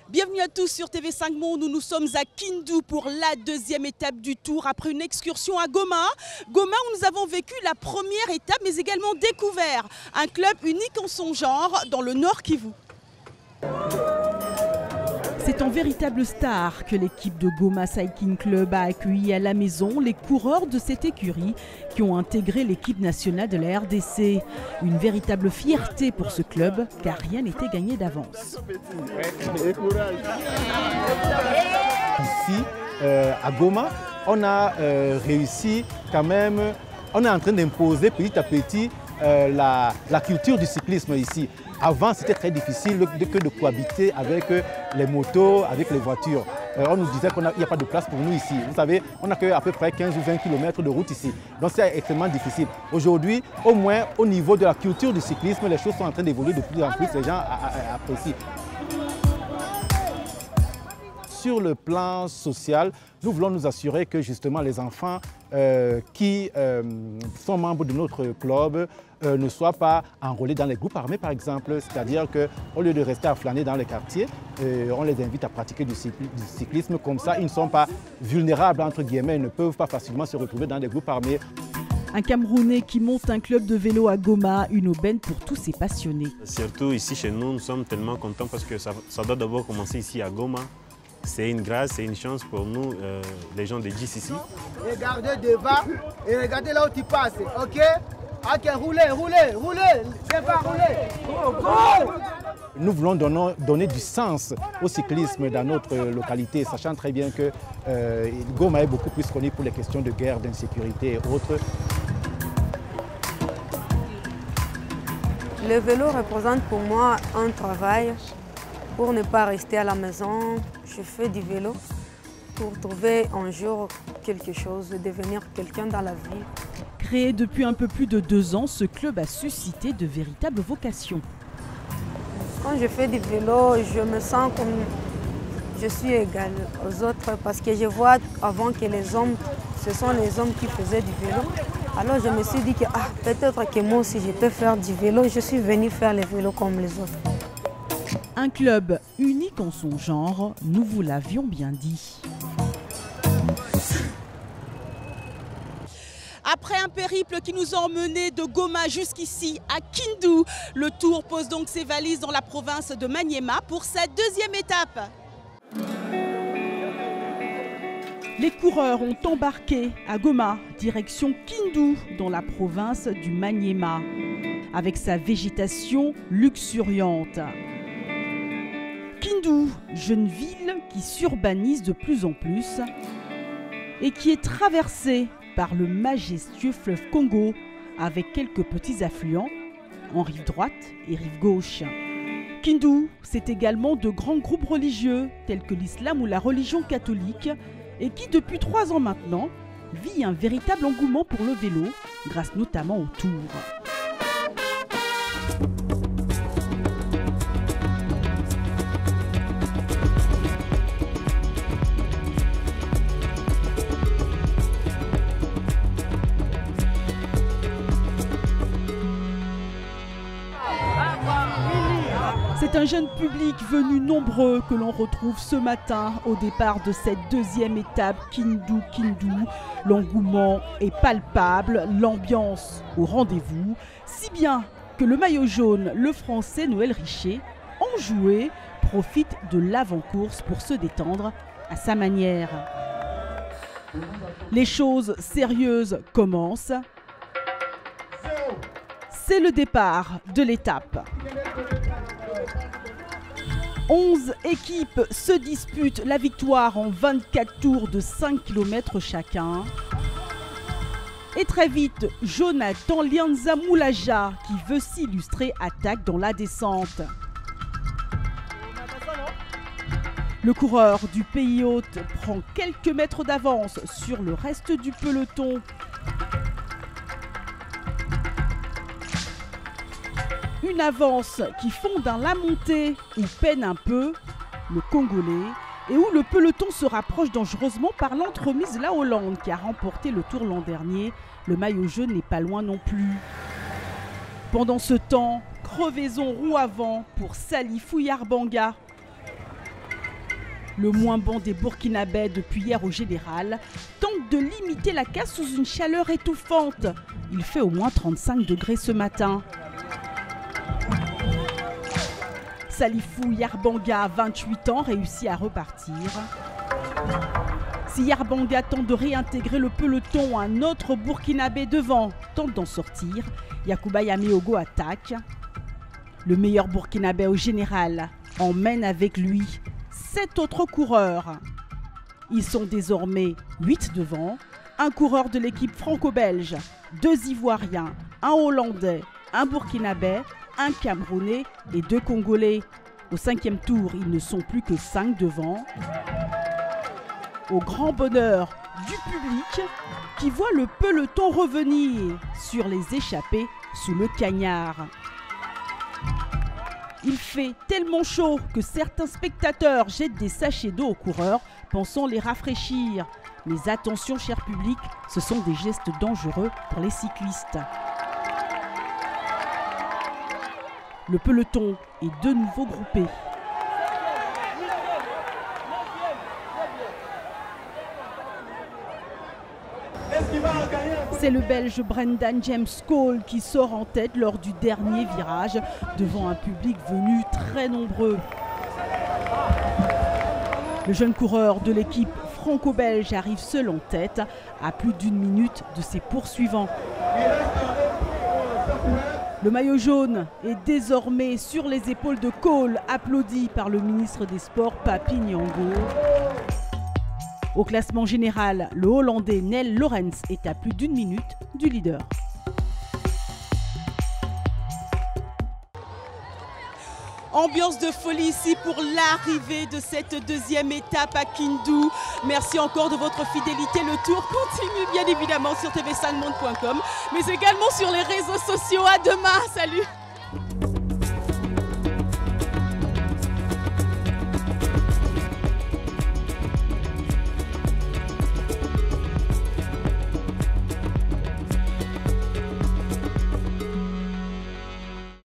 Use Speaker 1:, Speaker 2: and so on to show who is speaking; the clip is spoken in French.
Speaker 1: Bienvenue à tous sur TV5 Monde où nous sommes à Kindu pour la deuxième étape du tour après une excursion à Goma. Goma où nous avons vécu la première étape mais également découvert un club unique en son genre dans le Nord Kivu. C'est en véritable star que l'équipe de Goma Cycling Club a accueilli à la maison les coureurs de cette écurie qui ont intégré l'équipe nationale de la RDC. Une véritable fierté pour ce club car rien n'était gagné d'avance.
Speaker 2: Ici, à Goma, on a réussi quand même, on est en train d'imposer petit à petit la culture du cyclisme ici. Avant, c'était très difficile de cohabiter avec les motos, avec les voitures. On nous disait qu'il n'y a pas de place pour nous ici. Vous savez, on n'a qu'à peu près 15 ou 20 km de route ici. Donc c'est extrêmement difficile. Aujourd'hui, au moins au niveau de la culture du cyclisme, les choses sont en train d'évoluer de plus en plus. Les gens apprécient. Sur le plan social, nous voulons nous assurer que justement les enfants qui sont membres de notre club ne soient pas enrôlés dans les groupes armés par exemple, c'est-à-dire qu'au lieu de rester à flâner dans les quartiers, on les invite à pratiquer du cyclisme, comme ça ils ne sont pas vulnérables entre guillemets, ils ne peuvent pas facilement se retrouver dans des groupes armés.
Speaker 1: Un Camerounais qui monte un club de vélo à Goma, une aubaine pour tous ses passionnés.
Speaker 3: Surtout ici chez nous, nous sommes tellement contents parce que ça doit d'abord commencer ici à Goma. C'est une grâce, c'est une chance pour nous, les gens de GCC.
Speaker 4: Regardez devant et regardez là où tu passes, ok? Ok, roulez, c'est pas rouler.
Speaker 2: Nous voulons donner du sens au cyclisme dans notre localité, sachant très bien que Goma est beaucoup plus connu pour les questions de guerre, d'insécurité et autres.
Speaker 5: Le vélo représente pour moi un travail. Pour ne pas rester à la maison, je fais du vélo pour trouver un jour quelque chose, devenir quelqu'un dans la vie.
Speaker 1: Créé depuis un peu plus de 2 ans, ce club a suscité de véritables vocations.
Speaker 5: Quand je fais du vélo, je me sens comme je suis égale aux autres parce que je vois avant que les hommes, ce sont les hommes qui faisaient du vélo. Alors je me suis dit que peut-être que moi aussi je peux faire du vélo, je suis venue faire le vélo comme les autres.
Speaker 1: Un club unique en son genre, nous vous l'avions bien dit. Après un périple qui nous a emmenés de Goma jusqu'ici à Kindu, le tour pose donc ses valises dans la province de Maniema pour sa deuxième étape. Les coureurs ont embarqué à Goma, direction Kindu, dans la province du Maniema, avec sa végétation luxuriante. Kindu, jeune ville qui s'urbanise de plus en plus et qui est traversée par le majestueux fleuve Congo avec quelques petits affluents en rive droite et rive gauche. Kindu, c'est également de grands groupes religieux tels que l'islam ou la religion catholique et qui depuis 3 ans maintenant vit un véritable engouement pour le vélo grâce notamment au Tour. C'est un jeune public venu nombreux que l'on retrouve ce matin au départ de cette deuxième étape Kindu. L'engouement est palpable, l'ambiance au rendez-vous, si bien que le maillot jaune, le français Noël Richer, enjoué, profite de l'avant-course pour se détendre à sa manière. Les choses sérieuses commencent. C'est le départ de l'étape. 11 équipes se disputent la victoire en 24 tours de 5 km chacun. Et très vite, Jonathan Lianza Moulaja, qui veut s'illustrer, attaque dans la descente. Le coureur du pays hôte prend quelques mètres d'avance sur le reste du peloton. Une avance qui fond dans la montée ou peine un peu le Congolais, et où le peloton se rapproche dangereusement par l'entremise la Hollande qui a remporté le Tour l'an dernier. Le maillot jaune n'est pas loin non plus. Pendant ce temps, crevaison roue avant pour Salifou Yarbanga. Le moins bon des Burkinabés depuis hier au général tente de limiter la casse sous une chaleur étouffante. Il fait au moins 35 degrés ce matin. Salifou Yarbanga, 28 ans, réussit à repartir. Si Yarbanga tente de réintégrer le peloton, un autre Burkinabé devant tente d'en sortir. Yacouba Yameogo attaque. Le meilleur Burkinabé au général emmène avec lui 7 autres coureurs. Ils sont désormais 8 devant. Un coureur de l'équipe franco-belge, 2 Ivoiriens, un Hollandais, un Burkinabé, un Camerounais et 2 Congolais. Au 5e tour, ils ne sont plus que 5 devant. Au grand bonheur du public qui voit le peloton revenir sur les échappées sous le cagnard. Il fait tellement chaud que certains spectateurs jettent des sachets d'eau aux coureurs, pensant les rafraîchir. Mais attention, cher public, ce sont des gestes dangereux pour les cyclistes. Le peloton est de nouveau groupé. C'est le Belge Brendan James Cole qui sort en tête lors du dernier virage devant un public venu très nombreux. Le jeune coureur de l'équipe franco-belge arrive seul en tête à plus d'1 minute de ses poursuivants. Le maillot jaune est désormais sur les épaules de Cole, applaudi par le ministre des Sports Papi Nyango. Au classement général, le Hollandais Nel Lorenz est à plus d'1 minute du leader. Ambiance de folie ici pour l'arrivée de cette 2e étape à Kindu. Merci encore de votre fidélité. Le tour continue bien évidemment sur tv5monde.com, mais également sur les réseaux sociaux. À demain, salut!